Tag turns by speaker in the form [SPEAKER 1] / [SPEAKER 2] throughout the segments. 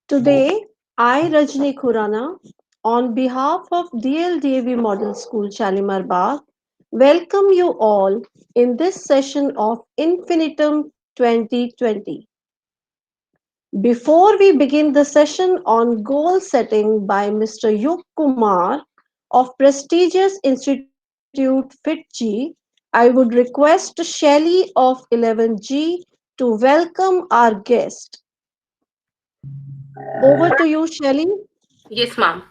[SPEAKER 1] Today, I, Rajni Khurana, on behalf of DLDAV Model School Shalimar Bagh, welcome you all in this session of Infinitum 2020. Before we begin the session on goal setting by Mr. Yug Kumar of prestigious institute Fiitjee, I would request Shelly of 11G to welcome our guest. Over to you, Shelly.
[SPEAKER 2] Yes, ma'am.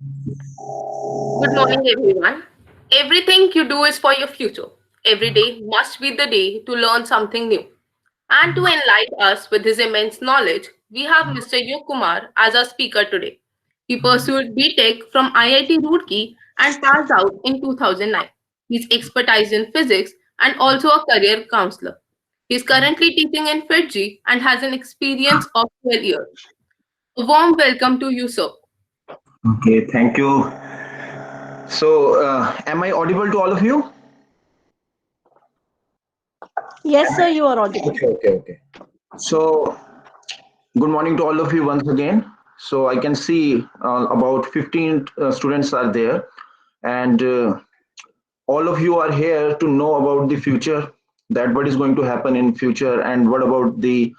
[SPEAKER 2] Good morning, everyone. Everything you do is for your future. Every day must be the day to learn something new. And to enlighten us with his immense knowledge, we have Mr. Yog Kumar as our speaker today. He pursued BTech from IIT Roorkee and passed out in 2009. He's expertise in physics and also a career counselor. He's currently teaching in Fiitjee and has an experience of 12 years. A warm welcome to you, sir.
[SPEAKER 3] Okay, thank you. So, am I audible to all of you?
[SPEAKER 1] Yes, sir, you are audible.
[SPEAKER 3] Okay. So, good morning to all of you once again. So, I can see about 15 students are there, and all of you are here to know about the future, that what is going to happen in future, and what about the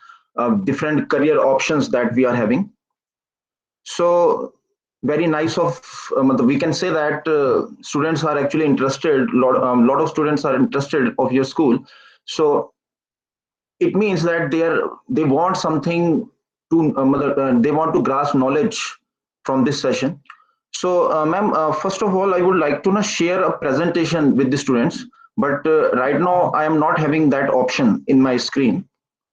[SPEAKER 3] different career options that we are having. So very nice of we can say that students are actually interested. Lot of students are interested of your school. So it means that they want something to they want to grasp knowledge from this session. So ma'am, first of all, I would like to share a presentation with the students, but right now I am not having that option in my screen.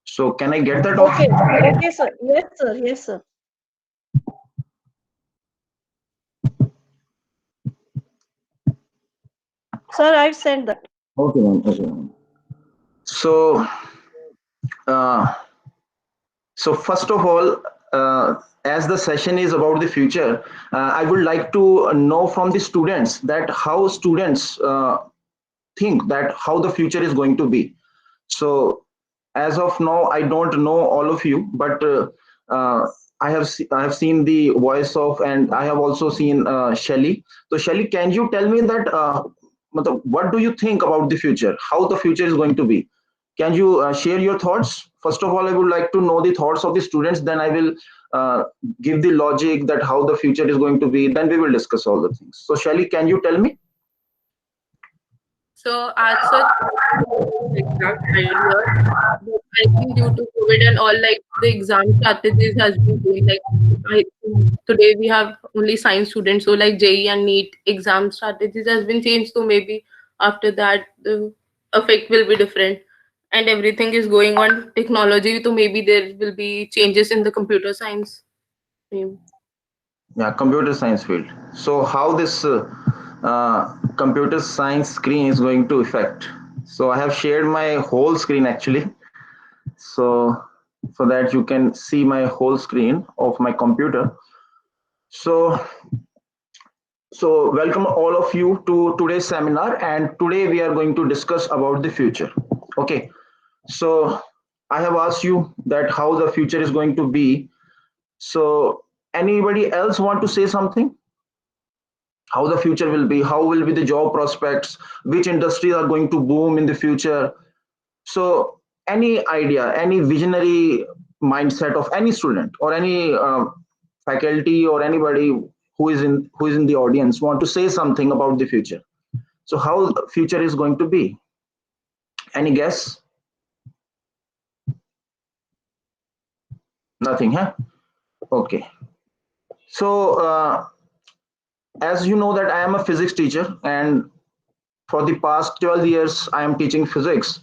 [SPEAKER 3] So can I get that option?
[SPEAKER 1] Okay, okay, sir. Yes, sir. Yes, sir. Sir, I've sent that.
[SPEAKER 3] Okay, ma'am. Okay, ma'am. So uh, So first of all, as the session is about the future, I would like to know from the students that how students think that how the future is going to be. So as of now, I don't know all of you, but I have seen the voice of, and I have also seen Shelly. So Shelly, can you tell me that what do you think about the future? How the future is going to be? Can you share your thoughts? First of all, I would like to know the thoughts of the students. Then I will uh, give the logic that how the future is going to be. Then we will discuss all the things. So Shelly, can you tell me?
[SPEAKER 2] So, as such, exact idea, but I think due to COVID and all, like the exam strategies has been doing like I think today we have only science students, so like JE and NEET exam strategies has been changed. So maybe after that the effect will be different, and everything is going on technology. So maybe there will be changes in the computer science. Maybe.
[SPEAKER 3] Yeah, computer science field. So how this computer science screen is going to affect? So I have shared my whole screen actually. So so that you can see my whole screen of my computer. So welcome all of you to today's seminar, and today we are going to discuss about the future. Okay. So I have asked you that how the future is going to be. So anybody else want to say something? How the future will be, how will be the job prospects, which industries are going to boom in the future. So any idea, any visionary mindset of any student or any faculty or anybody who is in the audience want to say something about the future. So how the future is going to be? Any guess? Nothing, huh? Okay. So as you know that I am a physics teacher, and for the past 12 years I am teaching physics,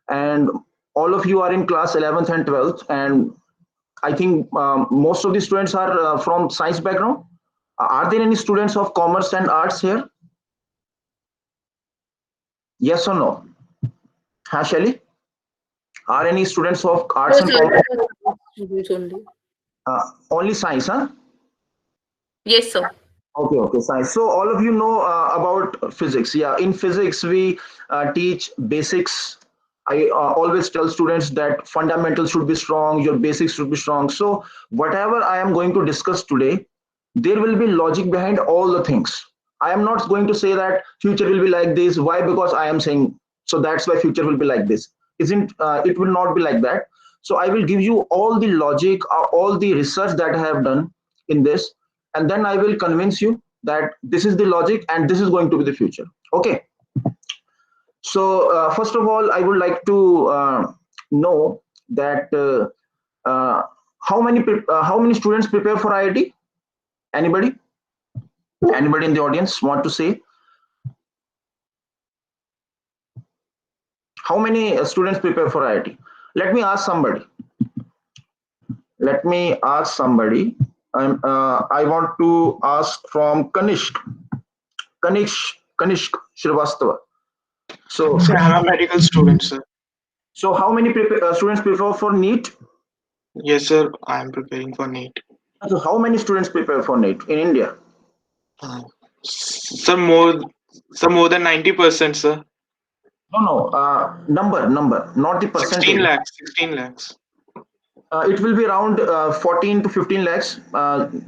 [SPEAKER 3] and all of you are in class 11th and 12th, and I think most of the students are from science background. Are there any students of commerce and arts here? Yes or no? Ha, Shelly? Are any students of
[SPEAKER 2] No,
[SPEAKER 3] arts and
[SPEAKER 2] sir,
[SPEAKER 3] commerce?
[SPEAKER 2] students only.
[SPEAKER 3] Only science, huh?
[SPEAKER 2] Yes, sir.
[SPEAKER 3] Okay, science. So all of you know about physics. Yeah, in physics we teach basics I always tell students that fundamentals should be strong, your basics should be strong. So whatever I am going to discuss today, there will be logic behind all the things. I am not going to say that future will be like this. Why? Because I am saying so. That's why future will be like this. Isn't it will not be like that. So I will give you all the logic, all the research that I have done in this, and then I will convince you that this is the logic and this is going to be the future. Okay. So first of all, I would like to know that uh, how many students prepare for IIT? Anybody? Anybody in the audience want to say how many students prepare for IIT? Let me ask somebody. Let me ask somebody. I want to ask from Kanishk Shrivastava. So,
[SPEAKER 4] Sir, I'm a medical student, sir.
[SPEAKER 3] so how many students prepare for NEET?
[SPEAKER 4] Yes, sir, I am preparing for NEET.
[SPEAKER 3] So how many students prepare for NEET in India?
[SPEAKER 4] Uh, sir, more than 90%, sir.
[SPEAKER 3] No, no, number, not the
[SPEAKER 4] 16
[SPEAKER 3] percentage.
[SPEAKER 4] lakhs, 16 lakhs.
[SPEAKER 3] It will be around 14 to 15 lakhs.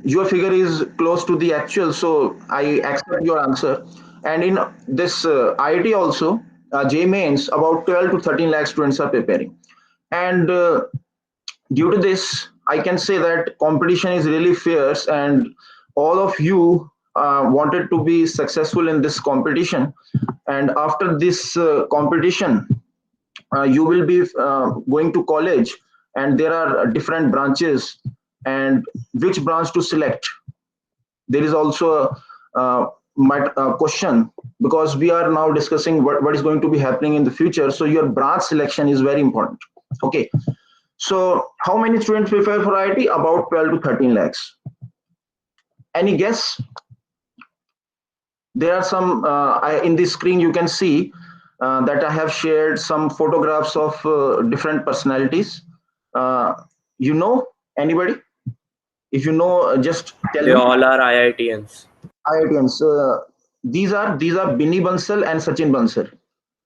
[SPEAKER 3] Your figure is close to the actual, so I accept your answer. And in this IIT also, J mains, about 12 to 13 lakh students are preparing. And due to this, I can say that competition is really fierce, and all of you wanted to be successful in this competition. And after this competition, you will be going to college, and there are different branches, and which branch to select. There is also a question, because we are now discussing what is going to be happening in the future. So your branch selection is very important. Okay. So how many students prepare for IIT? About 12 to 13 lakhs. Any guess? There are some in this screen you can see that I have shared some photographs of different personalities. uh, you know anybody? If you know, just tell
[SPEAKER 5] They
[SPEAKER 3] me.
[SPEAKER 5] all are IITians.
[SPEAKER 3] IITians. These are Binny Bansal and Sachin Bansal,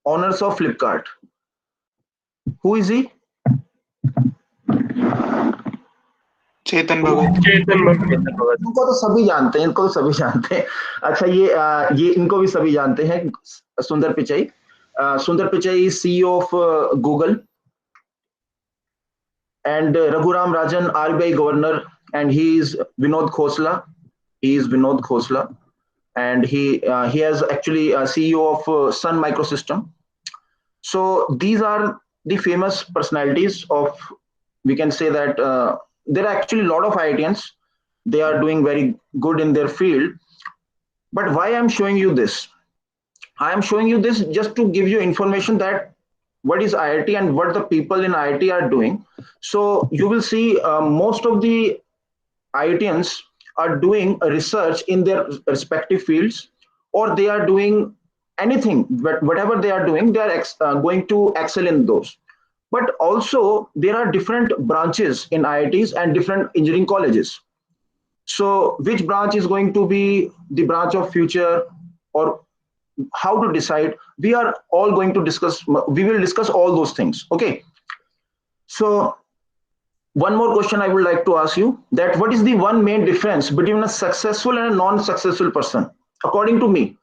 [SPEAKER 3] owners of Flipkart. Who is he?
[SPEAKER 4] Chetan Bhagat.
[SPEAKER 3] इनको तो सभी जानते हैं, इनको तो सभी जानते हैं. अच्छा, ये इनको भी सभी जानते हैं. सुंदर Pichai. Sundar Pichai is CEO of Google, and Raghuram Rajan, RBI governor, and he is Vinod Khosla. He is Vinod Khosla, and he has actually CEO of Sun Microsystem. So these are the famous personalities of. We can say that there are actually a lot of IITians. They are doing very good in their field. But why I'm showing you this? I am showing you this just to give you information that what is IIT and what the people in IIT are doing. So you will see most of the IITians are doing research in their respective fields, or they are doing anything, but whatever they are doing, they are going to excel in those. But also there are different branches in IITs and different engineering colleges. So which branch is going to be the branch of future, or how to decide? We are all going to discuss. We will discuss all those things. Okay. So one more question I would like to ask you, that what is the one main difference between a successful and a non-successful person, according to me?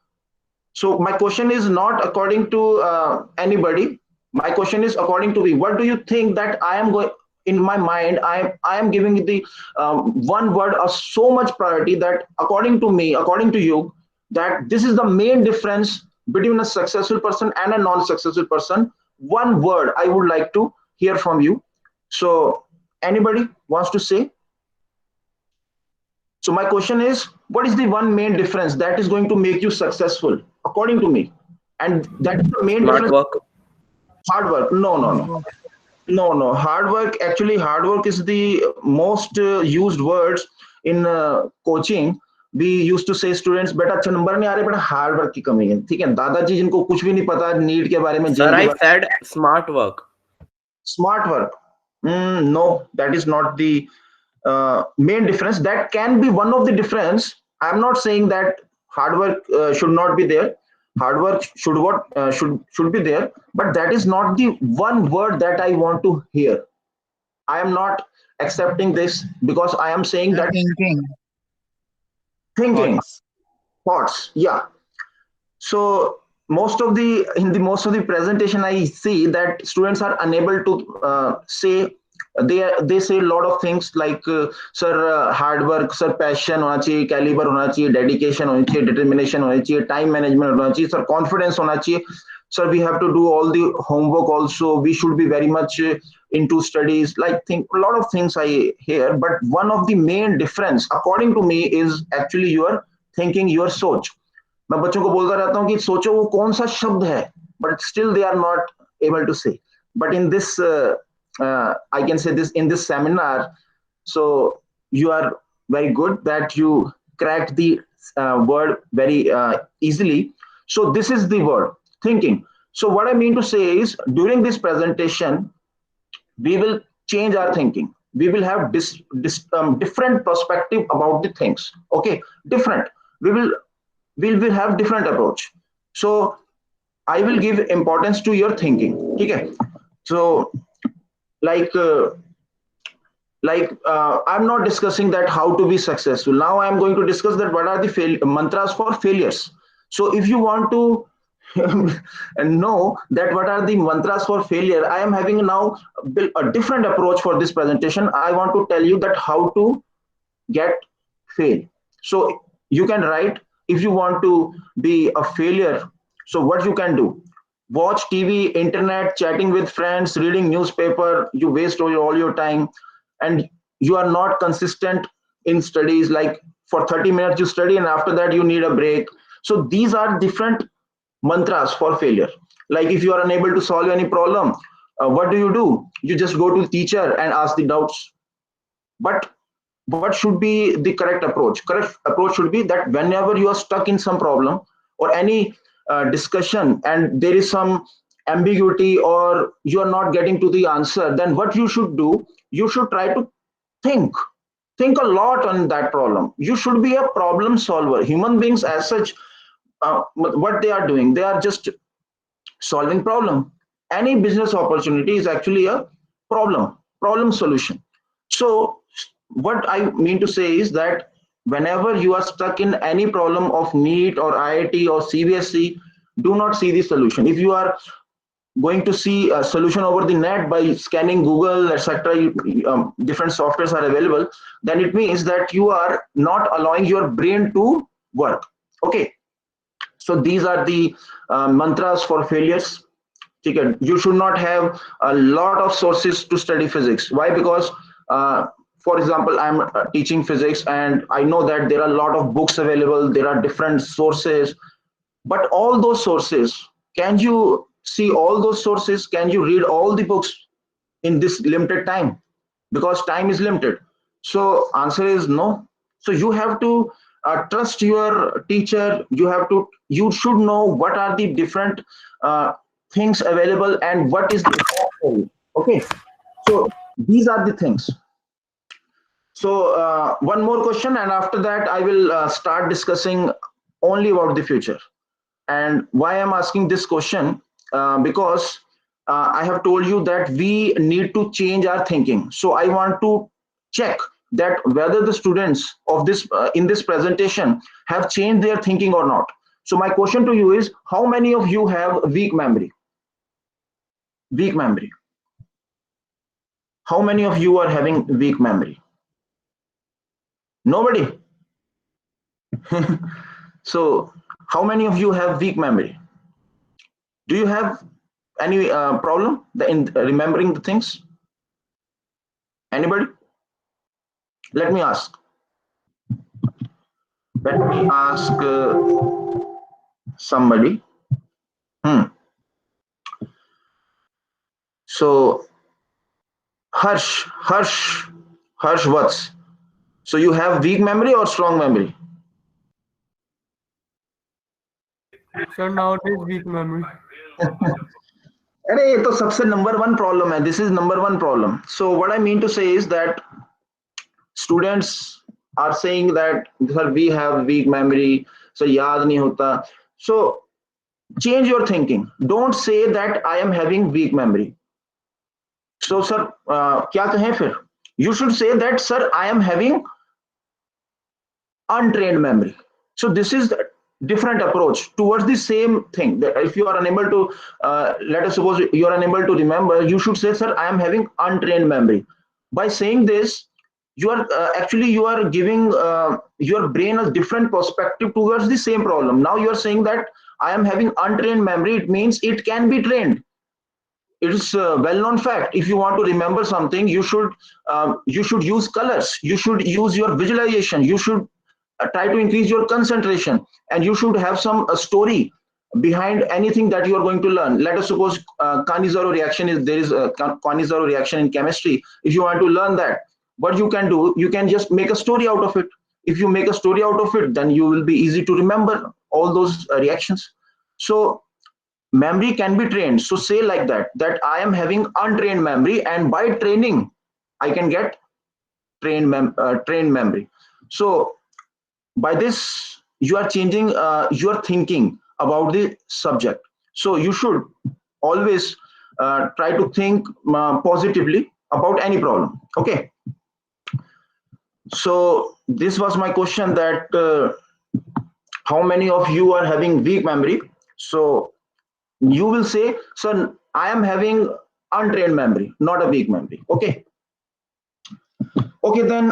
[SPEAKER 3] So my question is not according to anybody. My question is according to me. What do you think that I am going in my mind? I am giving the one word of so much priority that according to me, according to you, that this is the main difference between a successful person and a non-successful person. One word I would like to hear from you. So anybody wants to say? So my question is, what is the one main difference that is going to make you successful, according to me? And that is the main
[SPEAKER 5] Smart
[SPEAKER 3] difference.
[SPEAKER 5] work.
[SPEAKER 3] Hard work. No, no, no. No, no. Hard work, actually, hard work is the most used words in coaching. We used to say students, बेटा अच्छा number नहीं आ रहे, बेटा hard work की कमी है. ठीक है, दादाजी जिनको कुछ भी नहीं पता नीट के बारे में,
[SPEAKER 5] Sir,
[SPEAKER 3] जेई के
[SPEAKER 5] I
[SPEAKER 3] बारे
[SPEAKER 5] said smart work.
[SPEAKER 3] में. Smart work. No, that is not the main difference. That can be one of the difference. I'm not saying that hard work should not be there, Hard work should should be there, but that is not the one word that I want to hear. I am not accepting this, because I am saying
[SPEAKER 6] You're
[SPEAKER 3] that
[SPEAKER 6] thinking
[SPEAKER 3] thinking,
[SPEAKER 6] thoughts.
[SPEAKER 3] thoughts, yeah. So most of the presentation, I see that students are unable to say, they say a lot of things like, sir, hard work, sir, passion होना चाहिए, caliber होना चाहिए, dedication होनी चाहिए, determination होनी चाहिए, time management होना चाहिए, sir, confidence होना चाहिए, sir, we have to do all the homework also, we should be very much into studies, like think a lot of things I hear. But one of the main difference according to me is actually your thinking, your सोच. मैं बच्चों को बोलता रहता हूँ कि सोचो वो कौन सा शब्द है, but still they are not able to say. But in this I can say this in this seminar, so you are very good that you cracked the word very easily. So this is the word thinking. So what I mean to say is, during this presentation we will change our thinking. We will have different perspective about the things. Okay, different. We will have different approach. So I will give importance to your thinking. Okay. So like I'm not discussing that how to be successful. Now I am going to discuss that what are the mantras for failures. So if you want to know that what are the mantras for failure, I am having now a different approach for this presentation. I want to tell you that how to get fail. So you can write, if you want to be a failure, so what you can do: watch TV, internet, chatting with friends, reading newspaper, you waste all your time, and you are not consistent in studies. Like for 30 minutes you study and after that you need a break. So these are different mantras for failure. Like if you are unable to solve any problem, what do? You just go to the teacher and ask the doubts. But what should be the correct approach? Correct approach should be that whenever you are stuck in some problem or any discussion and there is some ambiguity or you are not getting to the answer, then what you should do, you should try to think think a lot on that problem. You should be a problem solver. Human beings as such, what they are doing, they are just solving problem. Any business opportunity is actually a problem solution. So what I mean to say is that whenever you are stuck in any problem of NEET or IIT or CBSE, do not see the solution. If you are going to see a solution over the net by scanning Google, etc., different softwares are available, then it means that you are not allowing your brain to work. Okay, so these are the mantras for failures. Okay, you should not have a lot of sources to study physics. Why? Because for example, I'm teaching physics and I know that there are a lot of books available, there are different sources, but all those sources, can you see all those sources? Can you read all the books in this limited time? Because time is limited. So answer is no. So you have to trust your teacher. You should know what are the different uh, things available and what is the okay. So these are the things. So one more question, and after that I will start discussing only about the future. And why I'm asking this question, because I have told you that we need to change our thinking. So I want to check that whether the students of this in this presentation have changed their thinking or not. So my question to you is, how many of you have weak memory? Weak memory. How many of you are having weak memory? Nobody. So how many of you have weak memory? Do you have any problem in remembering the things? Anybody? Let me ask. Let me ask somebody. So Harsh Vats. So you have weak memory or strong memory?
[SPEAKER 7] Sir, nowadays weak memory.
[SPEAKER 3] अरे ये तो सबसे number one problem है. This is number one problem. So what I mean to say is that students are saying that sir we have weak memory, so याद नहीं होता. So Change your thinking. Don't say that I am having weak memory. So sir, क्या कहें फिर? You should say that sir, I am having untrained memory. So this is the different approach towards the same thing. That if you are unable to, let us suppose you are unable to remember, you should say, sir, I am having untrained memory. By saying this, you are actually you are giving your brain a different perspective towards the same problem. Now you are saying that I am having untrained memory. It means it can be trained. It's a well-known fact. If you want to remember something, you should use colors. You should use your visualization. You should try to increase your concentration, and you should have some story behind anything that you are going to learn. Let us suppose Cannizzaro reaction is there is a Cannizzaro reaction in chemistry. If you want to learn that, what you can do, you can just make a story out of it. If you make a story out of it, then you will be easy to remember all those reactions. So memory can be trained. So say like that I am having untrained memory, and by training I can get trained memory. So by this you are changing your thinking about the subject. So you should always try to think positively about any problem. Okay, so this was my question, that how many of you are having weak memory? So you will say, sir, I am having untrained memory, not a weak memory. Okay. Okay, then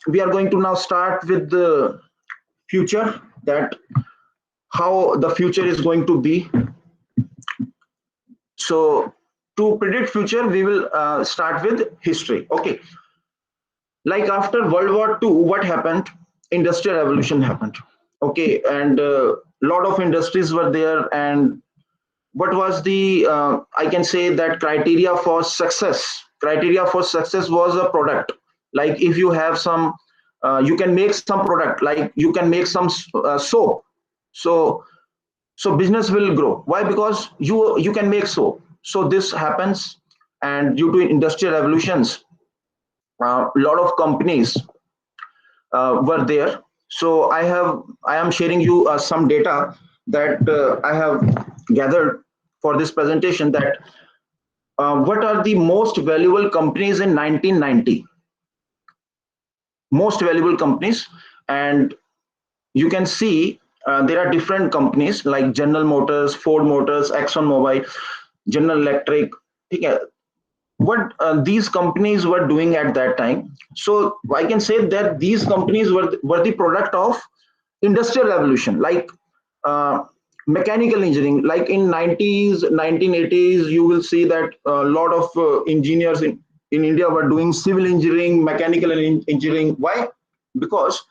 [SPEAKER 3] we are going to now start with the future, that how the future is going to be. So to predict future, we will start with history. Okay, like after World War II, what happened? Industrial revolution happened. Okay, and a lot of industries were there. And what was the I can say that criteria for success was a product. Like if you have some you can make some product, like you can make some soap. So business will grow. Why? Because you can make soap. So this happens. And due to industrial revolutions, a lot of companies were there. So I am sharing you some data that I have gathered for this presentation, that what are the most valuable companies in 1990. Most valuable companies. And you can see there are different companies like General Motors, Ford Motors, Exxon Mobil, General Electric. Okay, what these companies were doing at that time. So I can say that these companies were the product of industrial revolution, like uh, mechanical engineering. Like in 90s, 1980s, you will see that a lot of engineers in India were doing civil engineering, mechanical engineering. Why? Because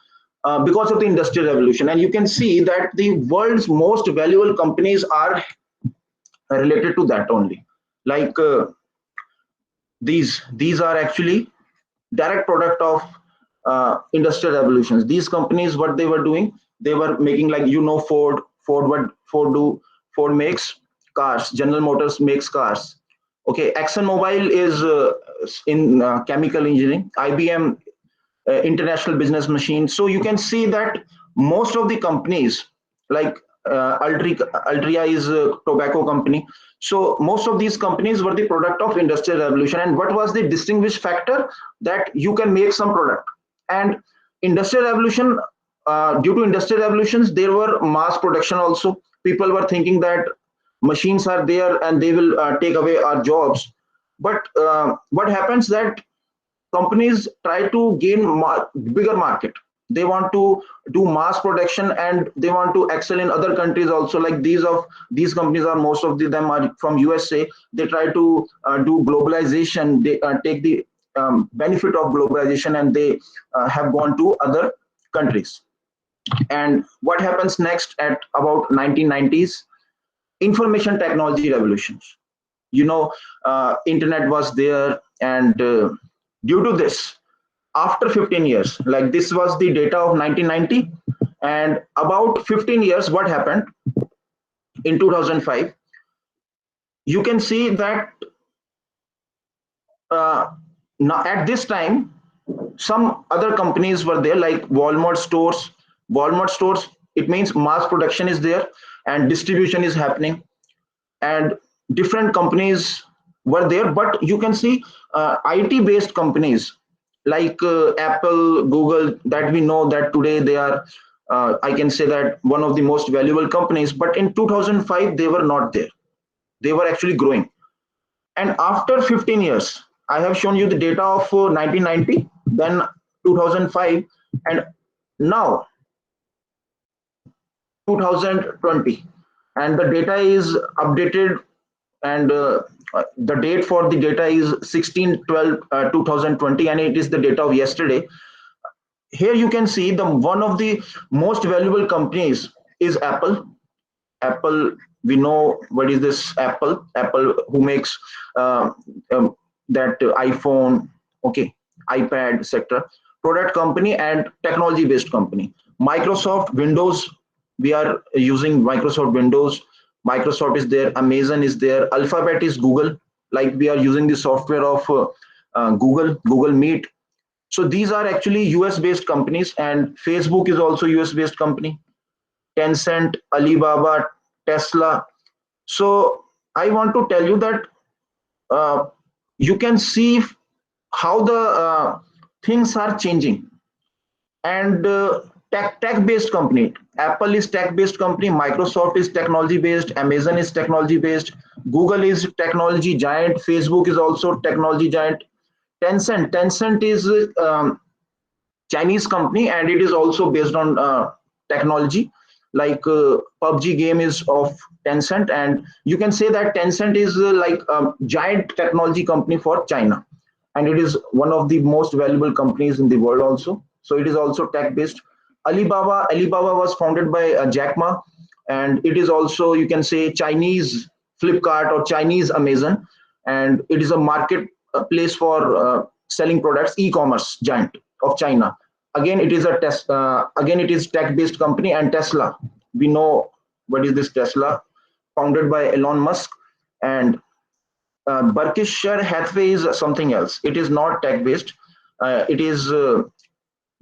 [SPEAKER 3] because of the industrial revolution. And you can see that the world's most valuable companies are related to that only. Like these are actually direct product of industrial revolutions. These companies, what they were doing, they were making, like, Ford makes cars, General Motors makes cars. Okay, Exxon Mobil is in chemical engineering, IBM international business machine. So you can see that most of the companies, like Altria is a tobacco company. So most of these companies were the product of industrial revolution. And what was the distinguished factor? That you can make some product. And industrial revolution, due to industrial revolutions, there were mass production also. People were thinking that machines are there and they will take away our jobs. But what happens that companies try to gain bigger market. They want to do mass production, and they want to excel in other countries also. Like these companies are, most of them are from USA. They try to do globalization. They take the benefit of globalization, and they have gone to other countries. And what happens next at about 1990s? Information technology revolutions. Internet was there. And due to this, after 15 years, like this was the data of 1990, and about 15 years, what happened in 2005? You can see that uh, now at this time, some other companies were there, like Walmart stores. It means mass production is there and distribution is happening, and different companies were there. But you can see IT based companies like Apple, Google, that we know that today they are, I can say that one of the most valuable companies. But in 2005 they were not there. They were actually growing. And after 15 years, I have shown you the data of 1990, then 2005, and now 2020, and the data is updated, and the date for the data is 16/12 2020, and it is the data of yesterday. Here you can see the one of the most valuable companies is Apple. Apple, we know what is this Apple. Apple, who makes uh, that iPhone, okay, iPad, etc. Product company and technology based company. Microsoft Windows, we are using Microsoft Windows. Microsoft is there. Amazon is there. Alphabet is Google. Like we are using the software of Google Meet. So these are actually US based companies, and Facebook is also US based company. Tencent, Alibaba, Tesla. So I want to tell you that uh, you can see how the things are changing. And tech based company. Apple is tech based company. Microsoft is technology based. Amazon is technology based. Google is technology giant. Facebook is also technology giant. Tencent is Chinese company, and it is also based on technology. Like PUBG game is of Tencent, and you can say that Tencent is like a giant technology company for China, and it is one of the most valuable companies in the world also. So it is also tech based. Alibaba was founded by Jack Ma, and it is also, you can say, Chinese Flipkart or Chinese Amazon, and it is a market place for selling products, e-commerce giant of China. Again, it is a test. Again, it is tech-based company. And Tesla, we know what is this Tesla, founded by Elon Musk, and Berkshire Hathaway is something else. It is not tech-based. It is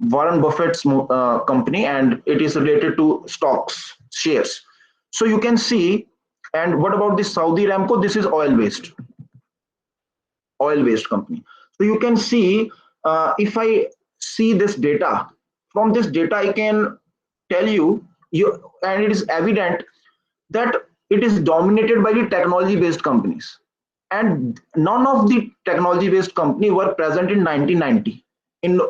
[SPEAKER 3] Warren Buffett's company, and it is related to stocks, shares. So you can see. And what about this Saudi Aramco? This is oil-based company. So you can see, if I see this data, from this data I can tell you, and it is evident that it is dominated by the technology-based companies, and none of the technology-based company were present in 1990 in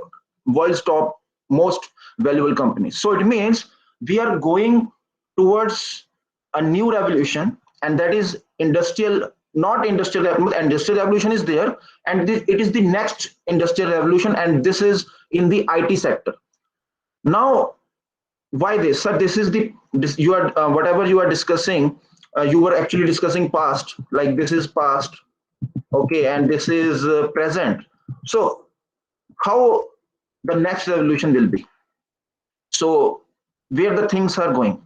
[SPEAKER 3] world's top most valuable companies. So it means we are going towards a new revolution, and that is industrial, not industrial revolution. Industrial revolution is there, and it is the next industrial revolution, and this is in the IT sector. Now, why this, sir? This is the this you are whatever you are discussing, you were actually discussing past, like this is past, okay, and this is present. So how the next revolution will be, so where the things are going.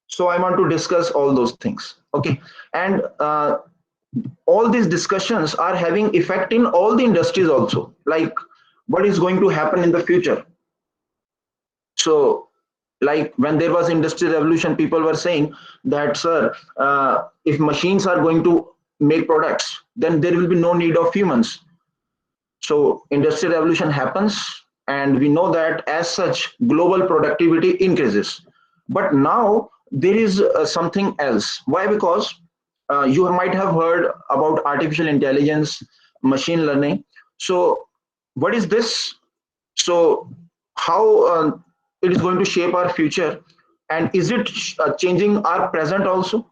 [SPEAKER 3] So I want to discuss all those things, okay. And all these discussions are having effect in all the industries also, like what is going to happen in the future. So like when there was industrial revolution, people were saying that, sir, if machines are going to make products, then there will be no need of humans. So industrial revolution happens, and we know that as such global productivity increases. But now there is something else. Why? Because you might have heard about artificial intelligence, machine learning. So what is this? So how it is going to shape our future, and is it changing our present also?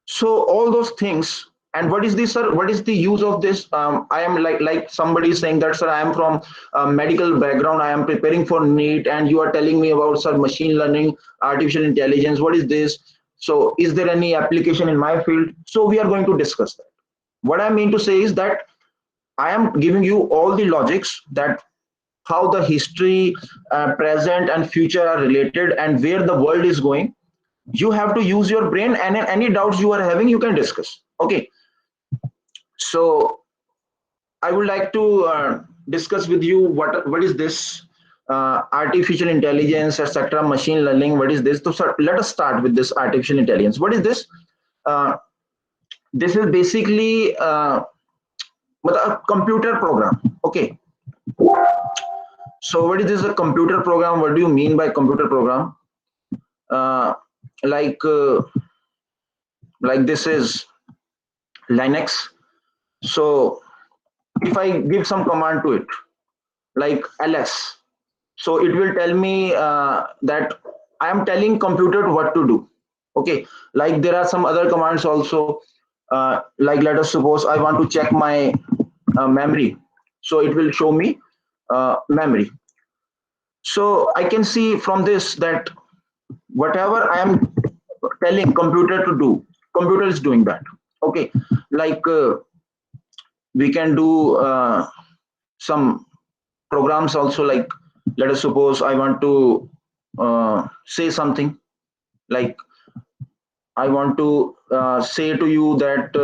[SPEAKER 3] So all those things. And what is this, sir? What is the use of this? I am like somebody is saying that, sir, I am from a medical background, I am preparing for NEET, and you are telling me about, sir, machine learning, artificial intelligence. What is this? So is there any application in my field? So we are going to discuss that. What I mean to say is that I am giving you all the logics, that how the history, present and future are related, and where the world is going. You have to use your brain, and any doubts you are having, you can discuss, okay. So I would like to discuss with you what is this. artificial intelligence, etc., machine learning. What is this? So let us start with this artificial intelligence. What is this? Uh, this is basically a computer program. Okay. So what is this? A computer program? What do you mean by computer program? Uh, like uh, like this is Linux. So if I give some command to it, like ls, so it will tell me that I am telling computer what to do. Okay, like there are some other commands also, like let us suppose I want to check my memory, so it will show me memory. So I can see from this that whatever I am telling computer to do, computer is doing that. Okay, like we can do some programs also, like let us suppose I want to say something, like I want to say to you that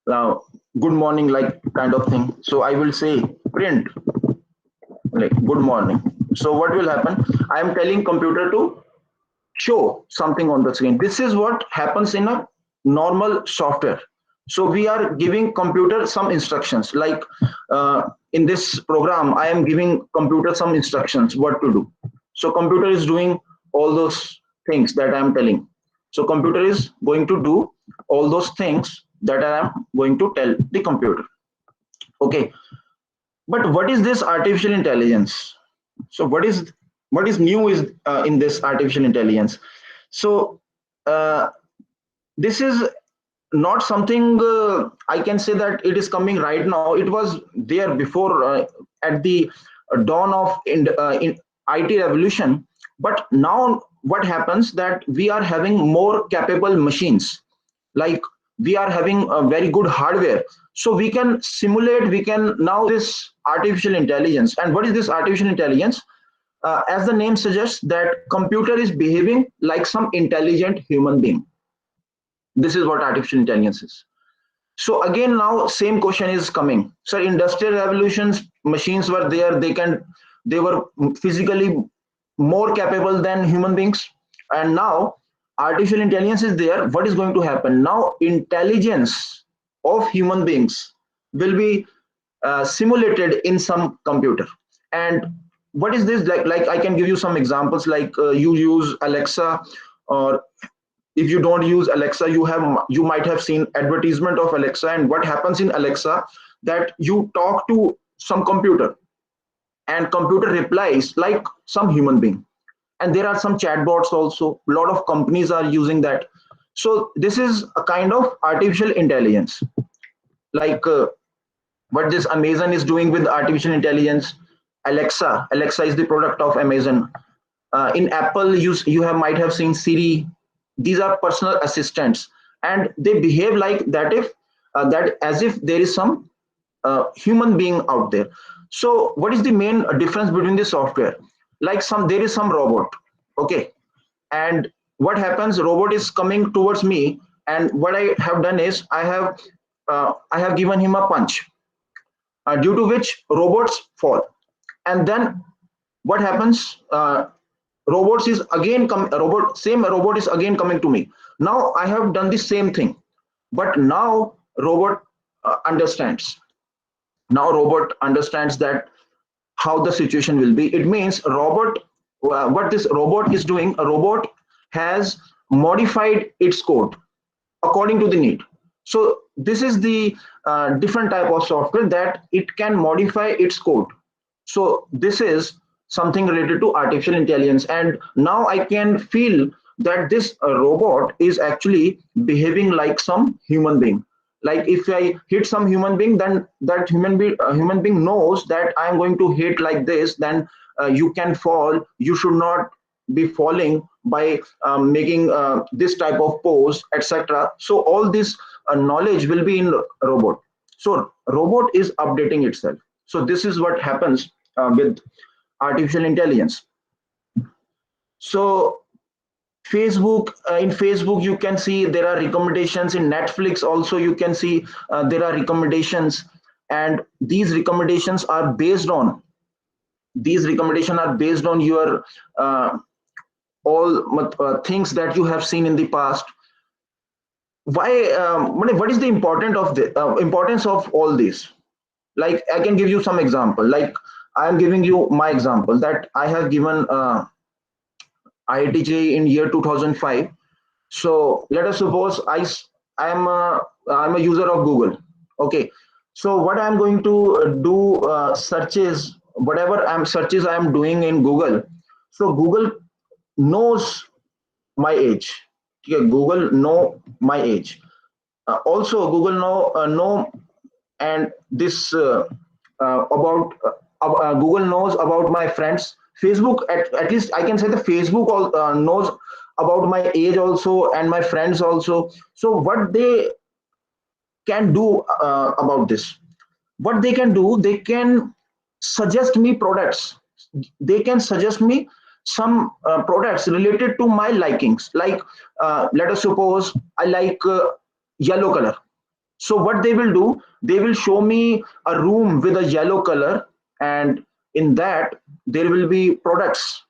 [SPEAKER 3] uh, good morning, like kind of thing. So I will say print like good morning. So what will happen? I am telling computer to show something on the screen. This is what happens in a normal software. So we are giving computer some instructions, like in this program I am giving computer some instructions what to do. So computer is doing all those things that I am telling. So computer is going to do all those things that I am going to tell the computer. Okay, but what is this artificial intelligence? So what is new is in this artificial intelligence. So uh, this is not something I can say that it is coming right now. It was there before, at the dawn of in IT revolution. But now what happens that we are having more capable machines, like we are having a very good hardware, so we can simulate, we can now this artificial intelligence. And what is this artificial intelligence? As the name suggests, that computer is behaving like some intelligent human being. This is what artificial intelligence is. So again, now same question is coming. So industrial revolutions, machines were there, they were physically more capable than human beings. And now artificial intelligence is there. What is going to happen? Now intelligence of human beings will be simulated in some computer. And what is this? Like I can give you some examples, like you use Alexa, or if you don't use Alexa, you might have seen advertisement of Alexa. And what happens in Alexa, that you talk to some computer and computer replies like some human being. And there are some chatbots also, a lot of companies are using that. So this is a kind of artificial intelligence, like what this Amazon is doing with artificial intelligence. Alexa is the product of Amazon. In Apple, you have might have seen Siri. These are personal assistants, and they behave like that, if that as if there is some human being out there. So what is the main difference between the software? Like there is some robot. Okay, and what happens, robot is coming towards me, and what I have done is I have given him a punch, due to which robots fall. And then what happens, robots is again come robot same robot is again coming to me. Now I have done the same thing, but now robot understands. Now robot understands that how the situation will be. It means robot, what this robot is doing, a robot has modified its code according to the need. So this is the different type of software, that it can modify its code. So this is something related to artificial intelligence. And now I can feel that this robot is actually behaving like some human being. Like if I hit some human being, then that human being knows that I am going to hit like this, then you can fall, you should not be falling by making this type of pose, etc. So all this knowledge will be in robot. So robot is updating itself. So this is what happens with artificial intelligence. So in Facebook you can see there are recommendations. In Netflix also you can see there are recommendations, and these recommendations are based on these recommendations are based on your all things that you have seen in the past. Why what is the importance of all this? Like, I can give you some example. Like, I am giving you my example that I have given IITJ in year 2005. So let us suppose I'm a user of Google. Okay. So what I'm going to do searches, whatever I'm searches I'm doing in Google. So Google knows my age. Okay, Google know my age. Also, Google know and this about Google knows about my friends. Facebook, at least I can say the Facebook knows about my age also and my friends also. So what they can do about this? What they can do? They can suggest me products. They can suggest me some products related to my likings. Like, let us suppose I like yellow color. So what they will do, they will show me a room with a yellow color, and in that there will be products,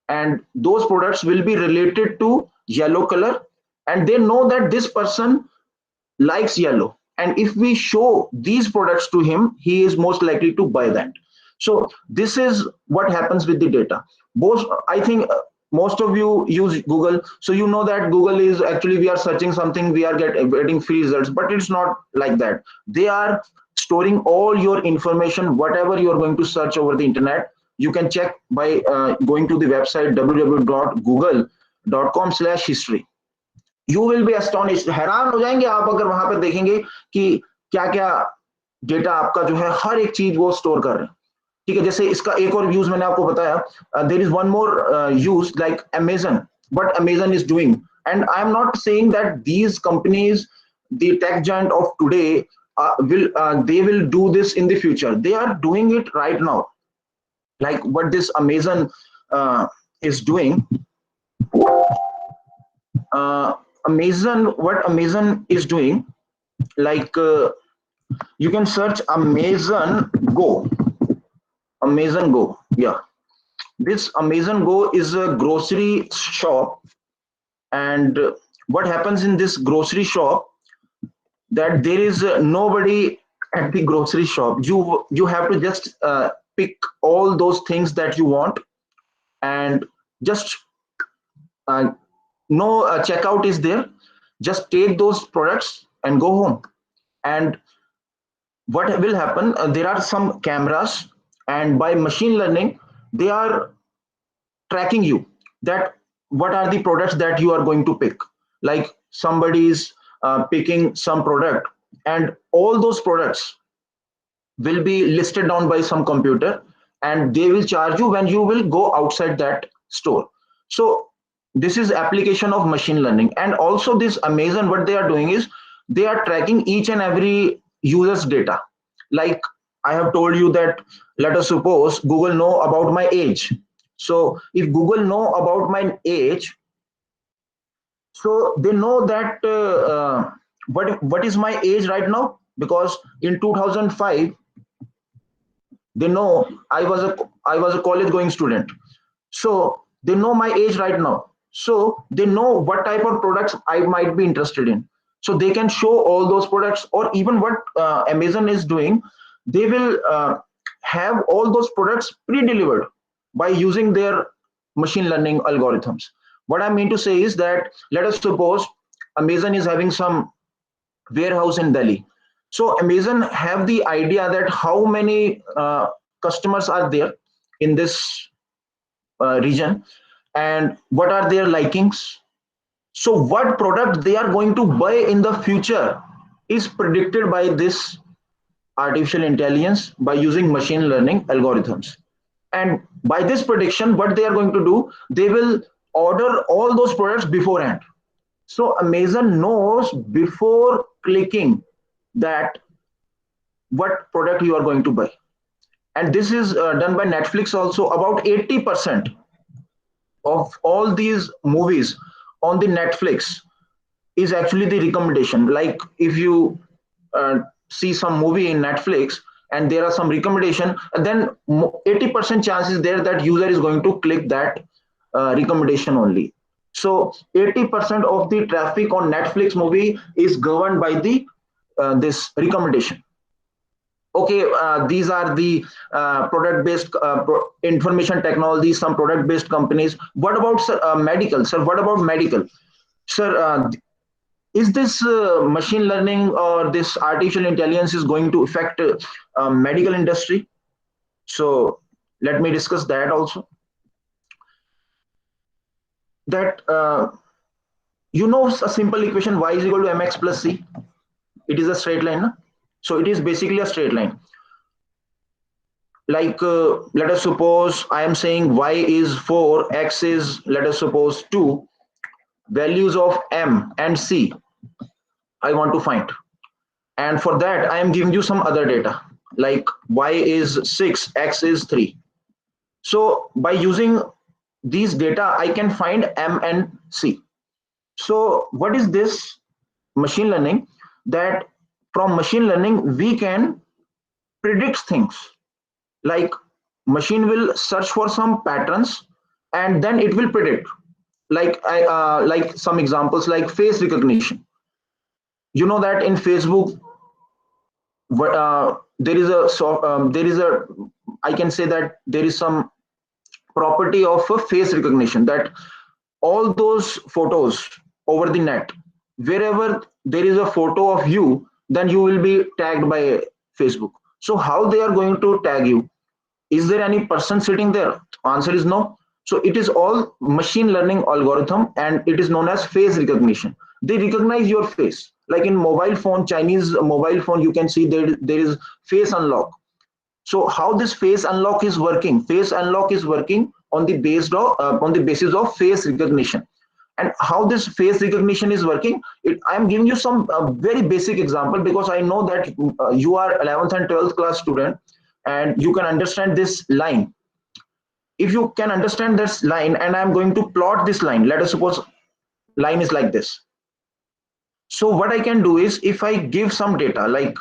[SPEAKER 3] and those products will be related to yellow color, and they know that this person likes yellow, and if we show these products to him, he is most likely to buy that. So this is what happens with the data. Both, I think, most of you use Google, so you know that Google is actually, we are searching something, we are getting free results, but it's not like that. They are storing all your information, whatever you are going to search over the internet. You can check by going to the website www.google.com/history. You will be astonished, हैरान हो जाएंगे आप अगर वहां पर देखेंगे कि क्या क्या डेटा आपका जो है हर एक चीज वो स्टोर कर रहे हैं। ठीक है, जैसे इसका एक और यूज मैंने आपको बताया, there is one more use like Amazon, what Amazon is doing, and I am not saying that these companies, the tech giant of today, they will do this in the future. They are doing it right now. Like what this Amazon is doing, uh, what Amazon is doing, like you can search Amazon Go. Yeah, this Amazon Go is a grocery shop, and what happens in this grocery shop, that there is nobody at the grocery shop. You have to just pick all those things that you want, and just uh, no checkout is there. Just take those products and go home. And what will happen, there are some cameras, and by machine learning they are tracking you, that what are the products that you are going to pick. Like somebody is picking some product, and all those products will be listed down by some computer, and they will charge you when you will go outside that store. So this is application of machine learning. And also this Amazon, what they are doing is they are tracking each and every user's data. Like I have told you that, let us suppose Google know about my age. So if Google know about my age, so they know that what is my age right now, because in 2005 they know I was a college going student. So they know my age right now, so they know what type of products I might be interested in, so they can show all those products. Or even what Amazon is doing, they will have all those products pre-delivered by using their machine learning algorithms. What I mean to say is that, let us suppose Amazon is having some warehouse in Delhi. So Amazon have the idea that how many customers are there in this region, and what are their likings. So what product they are going to buy in the future is predicted by this artificial intelligence by using machine learning algorithms. And by this prediction, what they are going to do, they will order all those products beforehand. So Amazon knows before clicking that what product you are going to buy. And this is done by Netflix also. About 80% of all these movies on the Netflix is actually the recommendation. Like if you see some movie in Netflix, and there are some recommendation, then 80% chance is there that user is going to click that recommendation only. So 80% of the traffic on Netflix movie is governed by the this recommendation. Okay, these are the product based information technology, some product based companies. What about sir, medical, sir? What about medical, sir? Is this machine learning or this artificial intelligence is going to affect medical industry? So let me discuss that also. That you know, a simple equation, y is equal to mx plus c. It is a straight line, no? So it is basically a straight line. Like let us suppose I am saying y is 4, x is, let us suppose, 2. Values of m and c I want to find, and for that I am giving you some other data, like y is 6, x is 3. So by using these data I can find m and c. So what is this machine learning? That from machine learning we can predict things, like machine will search for some patterns and then it will predict. Like I like some examples like face recognition. You know that in Facebook there is a there is a, I can say that there is some property of a face recognition, that all those photos over the net, wherever there is a photo of you, then you will be tagged by Facebook. So how they are going to tag you? Is there any person sitting there? Answer is no. So it is all machine learning algorithm, and it is known as face recognition. They recognize your face. Like in mobile phone, Chinese mobile phone, you can see there is face unlock. So how this face unlock is working? Face unlock is working on the basis of face recognition. And how this face recognition is working, I am giving you some very basic example, because I know that you are 11th and 12th class student, and you can understand this line. If you can understand this line, and I am going to plot this line, let us suppose line is like this. So what I can do is, if I give some data like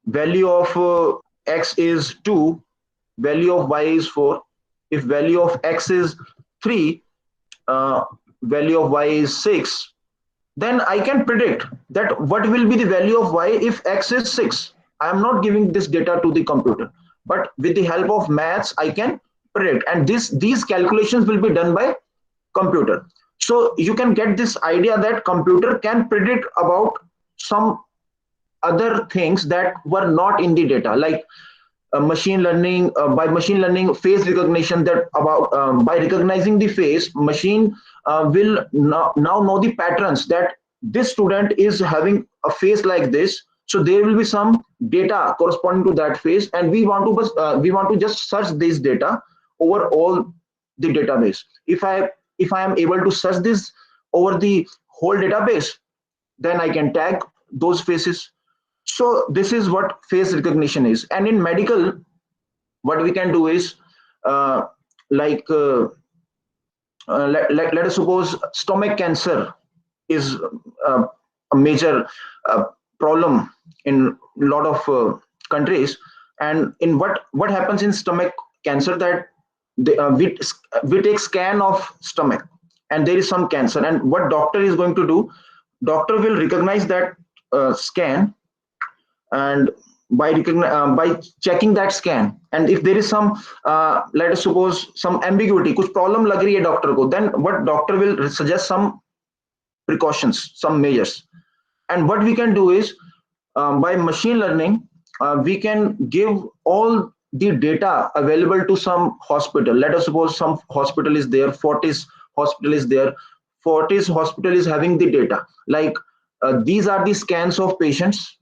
[SPEAKER 3] value of x is 2, value of y is 4, if value of x is 3, uh, value of y is 6, then I can predict that what will be the value of y if x is 6. I am not giving this data to the computer, but with the help of maths I can predict, and these calculations will be done by computer. So you can get this idea that computer can predict about some other things that were not in the data, like machine learning, by machine learning face recognition, that about by recognizing the face, machine will now know the patterns, that this student is having a face like this, so there will be some data corresponding to that face, and we want to just search this data over all the database. If I am able to search this over the whole database, then I can tag those faces. So this is what face recognition is. And in medical, what we can do is uh, like let us suppose stomach cancer is uh, a major uh, problem in a lot of countries. And in what happens in stomach cancer, that we take scan of stomach, and there is some cancer, and what doctor is going to do, doctor will recognize that scan, and by checking that scan, and if there is some let us suppose some ambiguity, कुछ problem लग रही है doctor को, then what doctor will suggest some precautions, some measures. And what we can do is, by machine learning, we can give all the data available to some hospital. Let us suppose some hospital is there, Fortis hospital is there. Fortis hospital is having the data, like these are the scans of patients,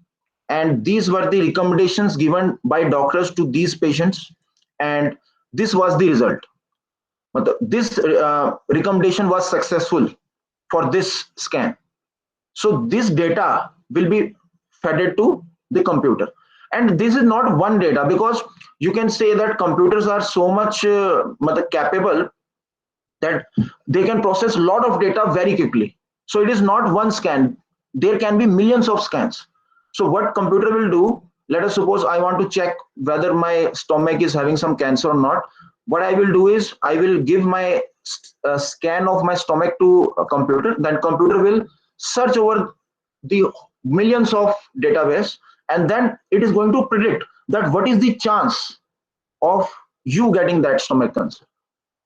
[SPEAKER 3] and these were the recommendations given by doctors to these patients, and this was the result. This recommendation was successful for this scan. So this data will be fed to the computer, and this is not one data, because you can say that computers are so much capable that they can process a lot of data very quickly. So it is not one scan, there can be millions of scans. So what computer will do, let us suppose I want to check whether my stomach is having some cancer or not. What I will do is I will give my scan of my stomach to a computer. Then computer will search over the millions of database, and then it is going to predict that what is the chance of you getting that stomach cancer.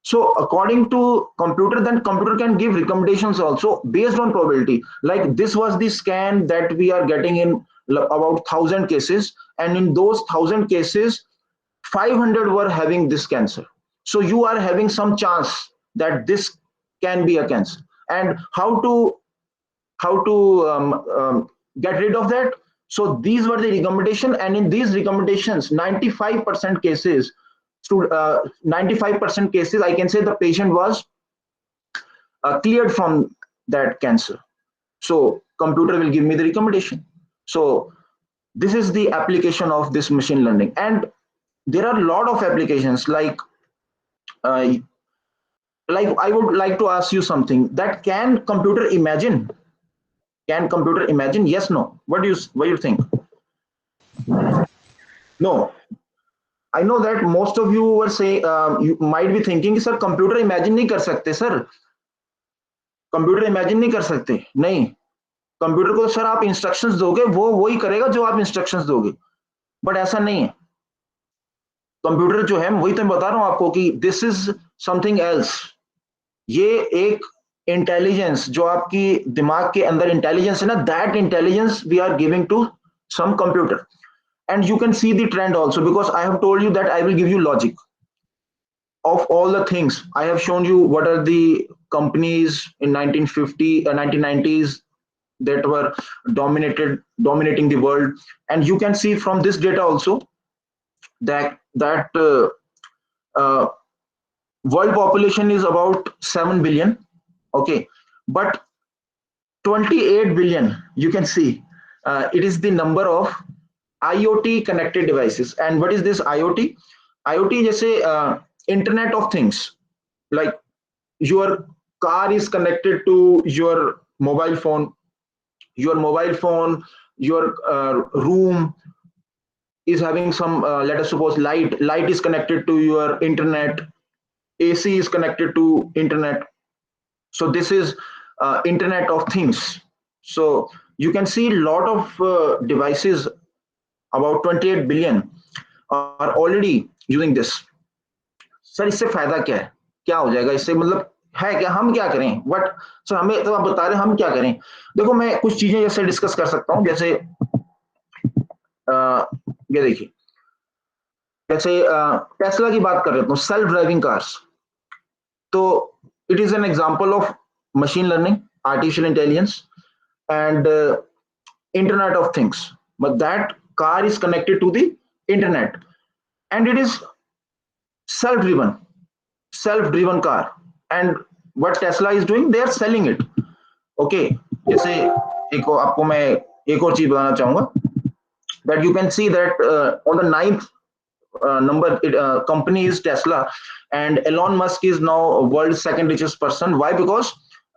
[SPEAKER 3] So according to computer, then computer can give recommendations also based on probability. Like this was the scan that we are getting in about 1,000 cases, and in those 1,000 cases, 500 were having this cancer. So you are having some chance that this can be a cancer. And how to get rid of that? So these were the recommendation, and in these recommendations, 95% cases, 95% cases, I can say the patient was cleared from that cancer. So computer will give me the recommendation. So this is the application of this machine learning, and there are a lot of applications. Uh, like I would like to ask you something. That can computer imagine? Can computer imagine? Yes, no. What do you think? No. I know that most of you were saying, you might be thinking, sir, computer imagine नहीं कर सकते sir, computer imagine नहीं कर सकते, नहीं, computer को sir आप instructions दोगे, वो वही करेगा जो आप इंस्ट्रक्शंस दोगे, बट ऐसा नहीं है. कंप्यूटर जो है, वही तो मैं बता रहा हूं आपको कि दिस इज समथिंग एल्स. ये एक इंटेलिजेंस जो आपकी दिमाग के अंदर इंटेलिजेंस है ना, that intelligence we are giving to some computer. And you can see the trend also, because I have told you that I will give you logic of all the things. I have shown you what are the companies in 1950 1990s that were dominating the world, and you can see from this data also that uh, world population is about 7 billion. Okay, but 28 billion, you can see, it is the number of IoT connected devices. And what is this IoT? IoT जैसे Internet of Things, like your car is connected to your mobile phone, your room is having some, let us suppose light is connected to your internet, AC is connected to internet. So this is Internet of Things. So you can see a lot of devices, about 28 billion are already using this. Sir इससे फायदा क्या है, क्या हो जाएगा इससे, मतलब है क्या, हम क्या करें, बट सर हमें तो आप बता रहे हैं हम क्या करें. देखो मैं कुछ चीजें जैसे डिस्कस कर सकता हूं, जैसे ये देखिए, जैसे टेस्ला की बात कर रहे हो, सेल्फ ड्राइविंग कार्स. तो it is an example of machine learning, artificial intelligence, and Internet of Things. But that car is connected to the internet, and it is self-driven car. And what Tesla is doing, they are selling it. Okay, जैसे एक आपको मैं एक और चीज बताना चाहूंगा, that you can see that on the ninth number company is Tesla, and Elon Musk is now world's second richest person. Why? Because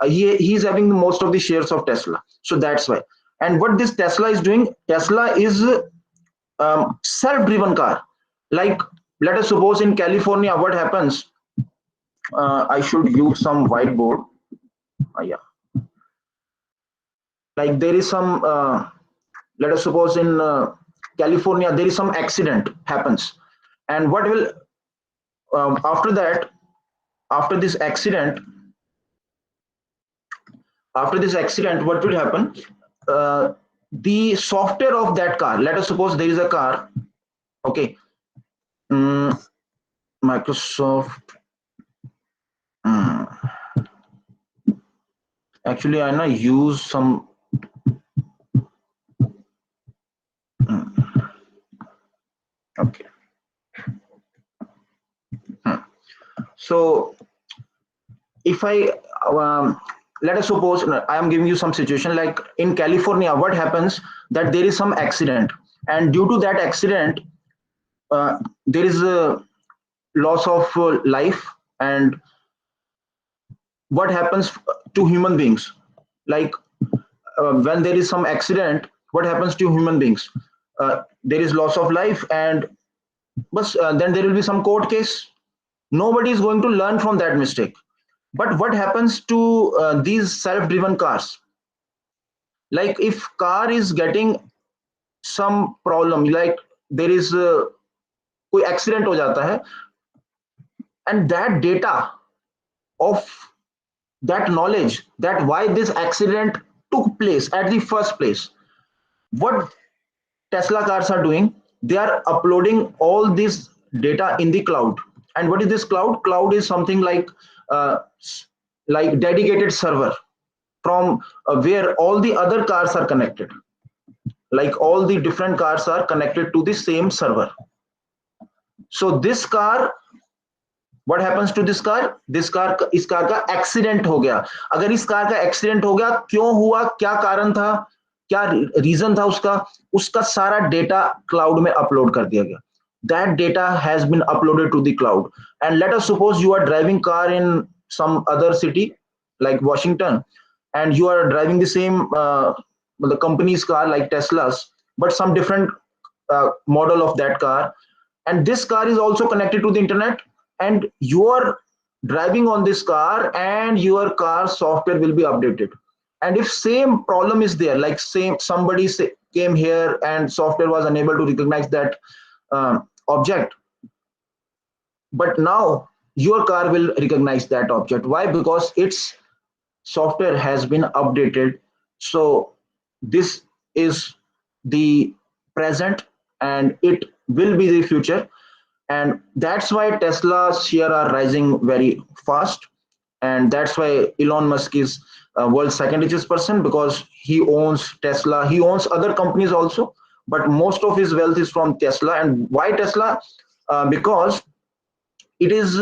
[SPEAKER 3] he is having most of the shares of Tesla. So that's why. And what this Tesla is doing, Tesla is self-driven car. Like let us suppose in California, what happens? I should use some whiteboard. Yeah. Like there is some, let us suppose in California, there is some accident happens. And what will, after that, after this accident, what will happen? The software of that car, let us suppose there is a car, okay, Microsoft, actually I know use some, okay. So if I let us suppose I am giving you some situation, like in California, what happens, that there is some accident, and due to that accident, there is a loss of life. And what happens to human beings, like when there is some accident, what happens to human beings? there is loss of life, and but then there will be some court case. Nobody is going to learn from that mistake. But what happens to these self-driven cars? Like if car is getting some problem, like there is कोई accident हो जाता है, and that data of that knowledge, that why this accident took place at the first place, what Tesla cars are doing, they are uploading all this data in the cloud. And what is this cloud? Cloud is something uh, like dedicated server from where all the other cars are connected. Like all the different cars are connected to the same server. So this car, what happens to this car? This car, इस car का accident हो गया. अगर इस car का accident हो गया, क्यों हुआ, क्या कारण था, क्या रीजन था उसका सारा डेटा क्लाउड में अपलोड कर दिया गया. That data has been uploaded to the cloud. And let us suppose you are driving car in some other city like Washington, and you are driving the same the company's car like Tesla's, but some different model of that car, and this car is also connected to the internet, and you are driving on this car, and your car software will be updated. And if same problem is there, like same somebody came here and software was unable to recognize that object, but now your car will recognize that object. Why? Because its software has been updated. So this is the present, and it will be the future. And that's why Tesla's share are rising very fast, and that's why Elon Musk is world's second richest person, because he owns Tesla. He owns other companies also, but most of his wealth is from Tesla. And why Tesla? Because it is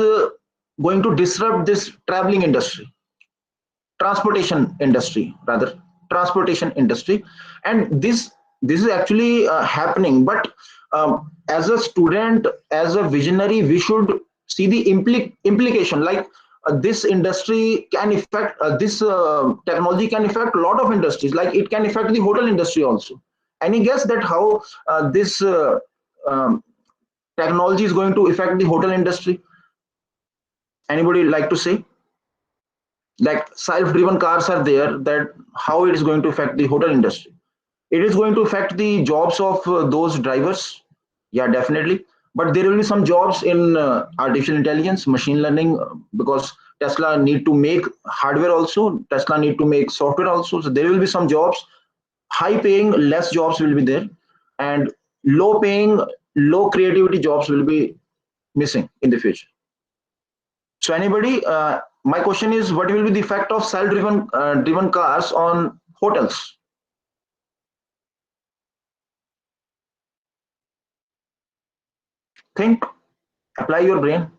[SPEAKER 3] going to disrupt this traveling industry, transportation industry rather, transportation industry. And this is actually happening. But as a student, as a visionary, we should see the implication. Like this industry can affect this technology can affect a lot of industries. Like it can affect the hotel industry also. Any guess that how this um, technology is going to affect the hotel industry? Anybody like to say? Like self-driven cars are there, that how it is going to affect the hotel industry? It is going to affect the jobs of those drivers. Yeah, definitely. But there will be some jobs in artificial intelligence, machine learning, because Tesla need to make hardware also, Tesla need to make software also. So there will be some jobs, high paying, less jobs will be there, and low paying, low creativity jobs will be missing in the future. So anybody, my question is, what will be the effect of self-driven driven cars on hotels? Think, apply your brain.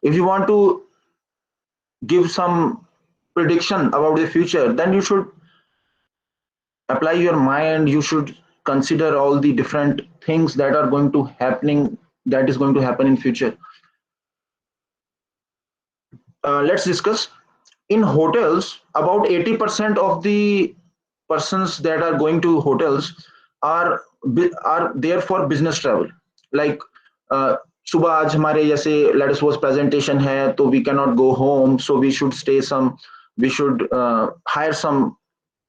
[SPEAKER 3] If you want to give some prediction about the future, then you should apply your mind. You should consider all the different things that are going to happening, that is going to happen in future. Let's discuss. In hotels, about 80% of the persons that are going to hotels are there for business travel. Like सुबह आज हमारे जैसे let us suppose presentation है, तो we can not go home, so we should stay some, we should hire some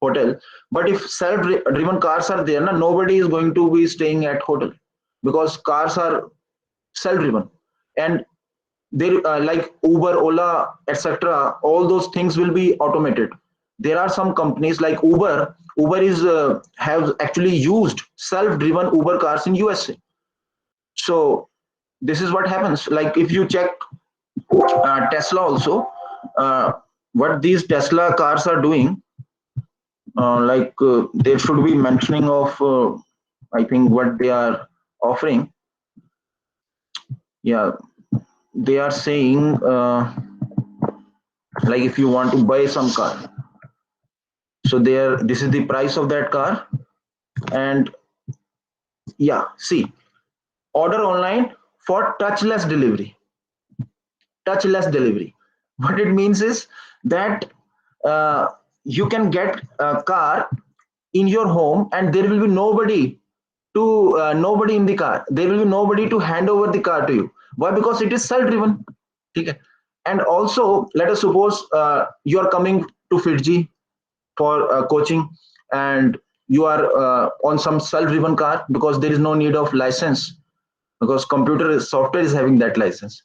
[SPEAKER 3] hotel. But if self driven cars are there, nobody is going to be staying at hotel, because cars are self driven. And they like Uber, Ola, etc., all those things will be automated. There are some companies like Uber is have actually used self driven Uber cars in USA. So this is what happens. Like if you check Tesla also, what these Tesla cars are doing, there should be mentioning of I think what they are offering. Yeah, they are saying like if you want to buy some car, so there, this is the price of that car. And yeah, see, order online for touchless delivery. Touchless delivery, what it means is that you can get a car in your home, and there will be nobody to nobody in the car. There will be nobody to hand over the car to you. Why? Because it is self-driven. Okay. And also, let us suppose you are coming to Fitjee for coaching, and you are on some self-driven car, because there is no need of license, because software is having that license,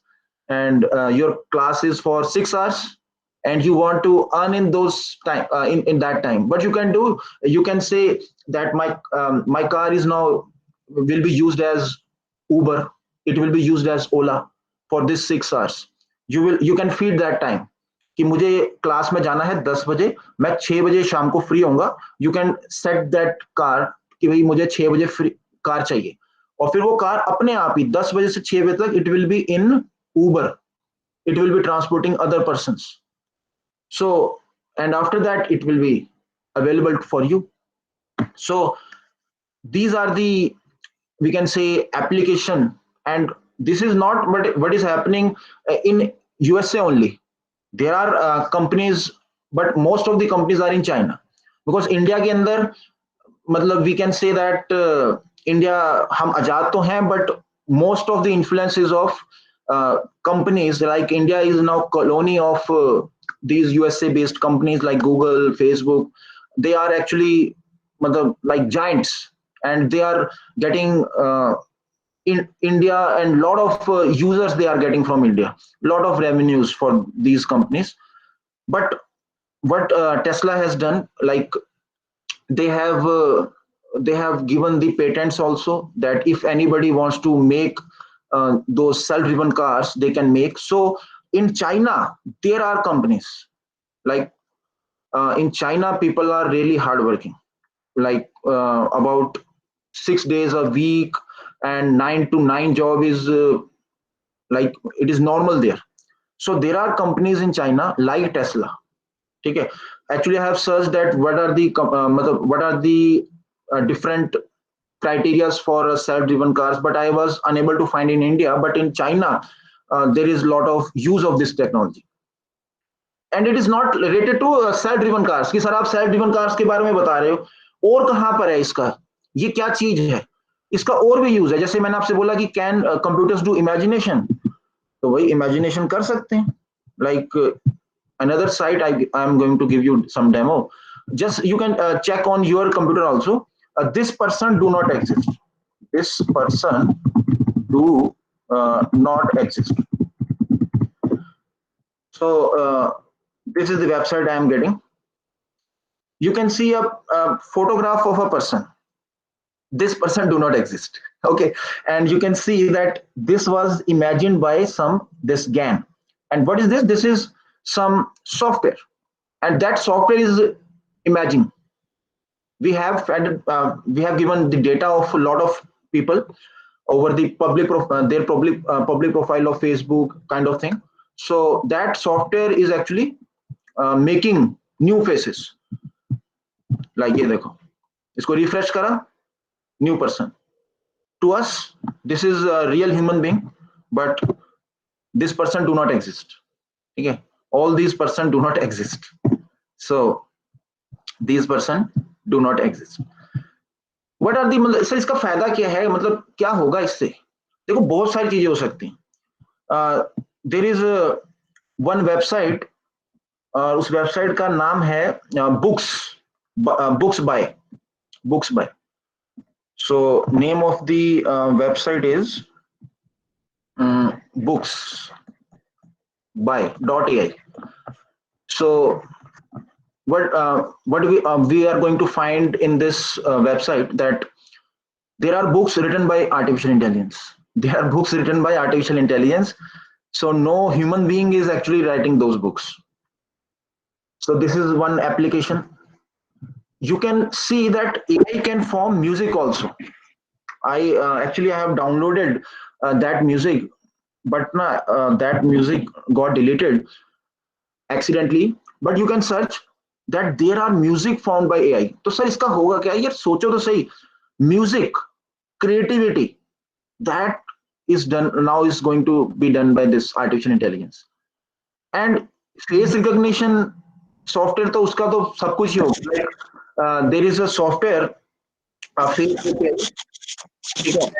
[SPEAKER 3] and your class is for 6 hours, and you want to earn in those time, in that time. But you can say that my car is now will be used as Uber, it will be used as Ola for this 6 hours. You can feed that time कि मुझे class में जाना है 10 बजे, मैं 6 बजे शाम को फ्री होऊंगा. You can set that car कि भाई मुझे 6 बजे फ्री कार चाहिए, और फिर वो कार अपने आप ही 10 बजे से 6 बजे तक it will be in Uber, it will be transporting other persons. So, and after that it will be available for you. So these are the, we can say, application. And this is not what is happening in USA only. There are companies, but most of the companies are in China, because India के अंदर, मतलब we can say that India, हम आजाद तो हैं, but most of the influences of companies like India is now colony of these USA based companies like Google, Facebook. They are actually, मतलब, like giants, and they are getting in India, and lot of users they are getting from India, lot of revenues for these companies. But what Tesla has done, like they have uh, they have given the patents also, that if anybody wants to make those self-driven cars, they can make. So in China there are companies, like in China people are really hardworking, like about 6 days a week, and 9 to 9 job is like it is normal there. So there are companies in China like Tesla. Okay. Actually I have searched that what are the what are the different criterias for self-driven cars, but I was unable to find in India. But in China there is a lot of use of this technology, and it is not related to self driven cars कि sir आप self driven cars के बारे में बता रहे हो, और कहाँ पर है इसका, ये क्या चीज है, इसका और भी यूज है. जैसे मैंने आपसे बोला कि कैन कंप्यूटर्स डू इमेजिनेशन, तो वही इमेजिनेशन कर सकते हैं. Like another site, I am going to give you some demo. Just you can check on your computer also. This person do not exist, this person do not exist. So this is the website I am getting. You can see a photograph of a person. This person do not exist. Okay. And you can see that this was imagined by some this GAN. And what is this? This is some software, and that software is imaging. We have given the data of a lot of people over the their public profile of Facebook kind of thing. So that software is actually making new faces. Like ये देखो, इसको refresh करा, new person. To us this is a real human being, but this person do not exist. Okay. All these person do not exist. So these person do not exist. What are the, मतलब sir इसका फायदा क्या है, मतलब क्या होगा इससे? देखो बहुत सारी चीजें हो सकती हैं. देयर इज वन वेबसाइट, और उस वेबसाइट का नाम है books by. So name of the website is booksby.ai. So what we are going to find in this website, that there are books written by artificial intelligence. There are books written by artificial intelligence. So no human being is actually writing those books. So this is one application. You can see that AI can form music also. I actually I have downloaded that music, but that music got deleted accidentally. But you can search that there are music formed by AI. तो sir इसका होगा क्या यार, सोचो तो सही. Music, creativity, that is done now, is going to be done by this artificial intelligence. And face recognition software, तो उसका तो सब कुछ ही होगा. Like there is a software face API. ठीक है?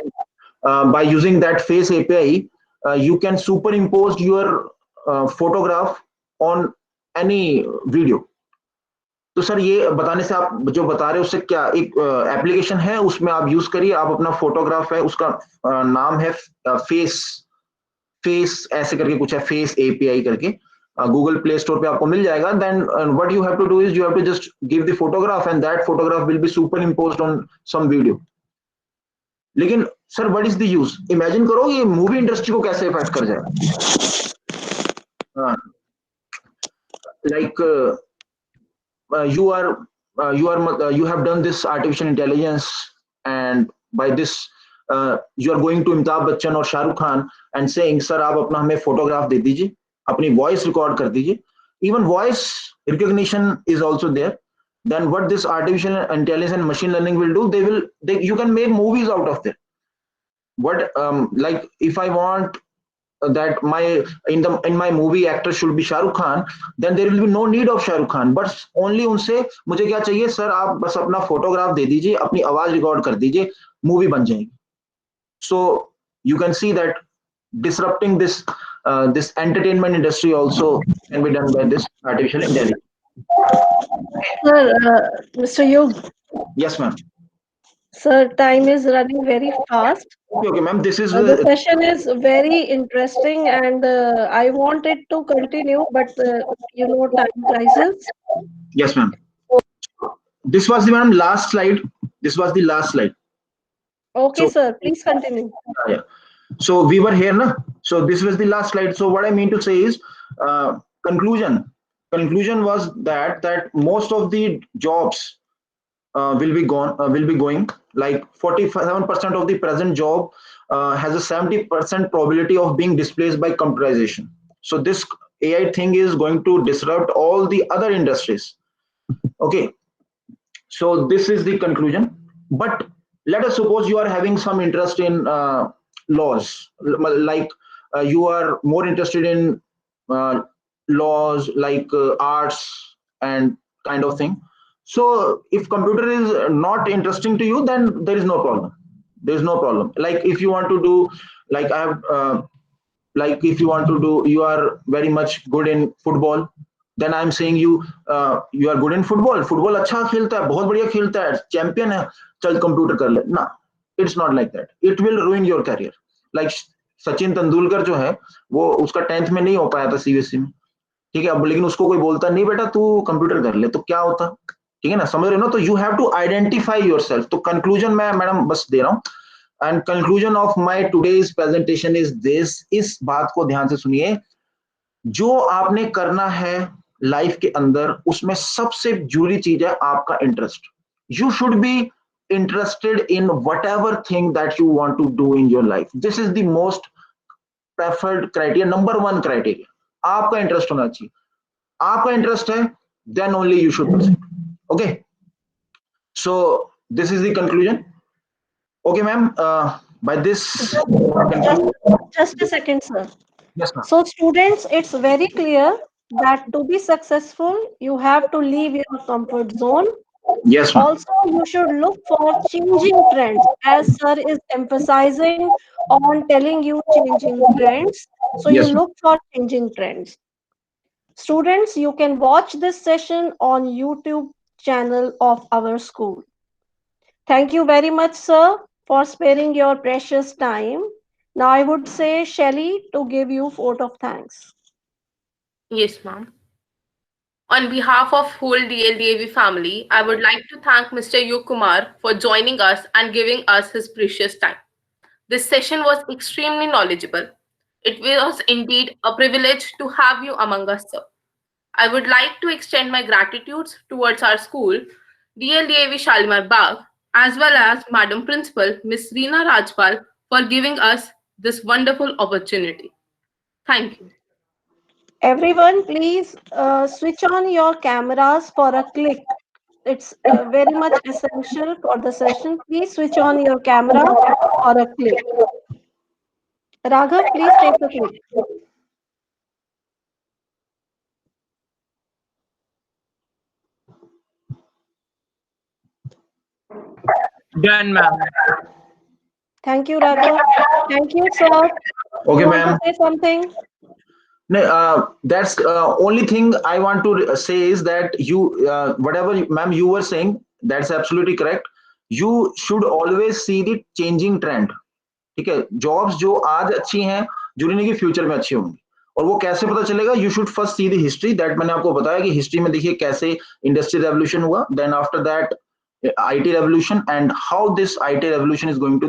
[SPEAKER 3] By using that face API, you can superimpose your photograph on any video. तो sir ये बताने से आप जो बता रहे हो उससे क्या एक एप्लीकेशन है उसमें आप यूज करिए आप अपना फोटोग्राफ है उसका नाम है फेस फेस ऐसे करके कुछ है फेस एपीआई करके गूगल प्ले स्टोर पे आपको मिल जाएगा then what you have to do is you have to just give the photograph and that photograph will be superimposed on some video लेकिन sir what is the use imagine करो ये movie industry को कैसे effect कर जाएगा like you have done this artificial intelligence and by this you are going to Amitabh Bachchan और Shahrukh Khan and saying sir आप अपना हमें फोटोग्राफ दे दीजिए अपनी वॉइस रिकॉर्ड कर दीजिए even voice recognition is also there then what this artificial intelligence and machine learning will do you can make movies out of it what like if I want that my in my movie actor should be Shah Rukh Khan, then there will be no need of Shah Rukh Khan. But only उनसे मुझे क्या चाहिए sir आप बस अपना photograph दे दीजिए अपनी आवाज रिकॉर्ड कर दीजिए मूवी बन जाएगी. So you can see that disrupting this entertainment industry also can be done by this artificial intelligence.
[SPEAKER 1] Sir, Mr. Yug,
[SPEAKER 3] Yes, ma'am.
[SPEAKER 1] sir, time is running very fast.
[SPEAKER 3] Okay, ma'am. This is
[SPEAKER 1] The session is very interesting and I want it to continue, but time crisis.
[SPEAKER 3] yes, ma'am. This was the ma'am last slide. This was the last slide.
[SPEAKER 1] Okay,
[SPEAKER 3] So
[SPEAKER 1] sir, please continue.
[SPEAKER 3] yeah. So we were here, na? So this was the last slide. So what I mean to say is, conclusion. Conclusion was that most of the jobs will be gone, will be going. Like 47% of the present job has a 70% probability of being displaced by computerization. So this AI thing is going to disrupt all the other industries. Okay, so this is the conclusion. But let us suppose you are having some interest in laws, like you are more interested in uh, laws, like arts and kind of thing. So if computer is not interesting to you, then there is no problem. There is no problem. Like if you want to do, like I have like if you want to do you are very much good in football then I'm saying you are good in football अच्छा खेलता है बहुत बढ़िया खेलता है champion है चल computer कर ले ना it's not like that it will ruin your career like Sachin Tendulkar जो है वो उसका 10th में नहीं हो पाया था सीबीएसई में ठीक है अब लेकिन उसको कोई बोलता नहीं बेटा तू कंप्यूटर कर ले तो क्या होता ठीक है ना समझ रहे हो ना तो you have to identify yourself तो कंक्लूजन मैं मैडम बस दे रहा हूँ and conclusion of my today's presentation is this इस बात को ध्यान से सुनिए जो आपने करना है लाइफ के अंदर उसमें सबसे जरूरी चीज है आपका interest you should be interested in whatever thing that you want to do in your life this is the most preferred criteria number one criteria आपका इंटरेस्ट होना चाहिए आपका इंटरेस्ट है then only you should proceed okay so this is the conclusion okay ma'am by this
[SPEAKER 1] Just a second, sir.
[SPEAKER 3] yes ma'am
[SPEAKER 1] So, students, it's very clear that to be successful, you have to leave your comfort zone.
[SPEAKER 3] yes ma'am
[SPEAKER 1] Also, you should look for changing trends, as sir is emphasizing on telling you changing trends. So, you
[SPEAKER 3] yes ma'am
[SPEAKER 1] look for changing trends. Students, you can watch this session on YouTube channel of our school. Thank you very much, sir, for sparing your precious time. Now, I would say, Shelley, to give you vote of thanks.
[SPEAKER 2] Yes, ma'am. On behalf of whole DLDAV family, I would like to thank Mr. Yug Kumar for joining us and giving us his precious time. This session was extremely knowledgeable. It was indeed a privilege to have you among us, sir. I would like to extend my gratitude towards our school, DLDAV Shalimar Bagh, as well as Madam Principal, Miss Reena Rajpal, for giving us this wonderful opportunity. Thank you.
[SPEAKER 1] Everyone, please switch on your cameras for a click. It's very much essential for the session. Please switch on your camera for a click. Raghav, please take a click.
[SPEAKER 5] Done, ma'am.
[SPEAKER 1] Thank you, Raghav. Thank you, sir. You
[SPEAKER 3] Okay,
[SPEAKER 1] want to
[SPEAKER 3] ma'am.
[SPEAKER 1] say something?
[SPEAKER 3] No, that's only thing I want to say is that whatever, ma'am, you were saying, that's absolutely correct. You should always see the changing trend. ठीक है, jobs जो आज अच्छी हैं जरूरी नहीं कि future में अच्छी होंगी। और वो कैसे पता चलेगा? You should first see the history, that मैंने आपको बताया कि हिस्ट्री में देखिए कैसे इंडस्ट्रियल रेवोल्यूशन हुआ, then after that IT revolution, and how this IT revolution is going to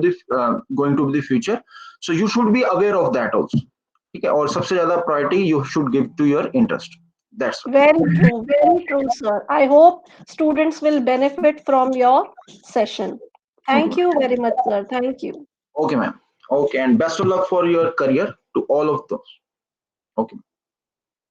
[SPEAKER 3] be the future. So you should be aware of that also. ठीक है, और सबसे ज्यादा priority you should give to your interest, that's
[SPEAKER 1] Very true, sir. I hope students will benefit from your session. Thank you very much, sir. Thank you.
[SPEAKER 3] Okay ma'am, okay, and best of luck for your career to all of those. Okay.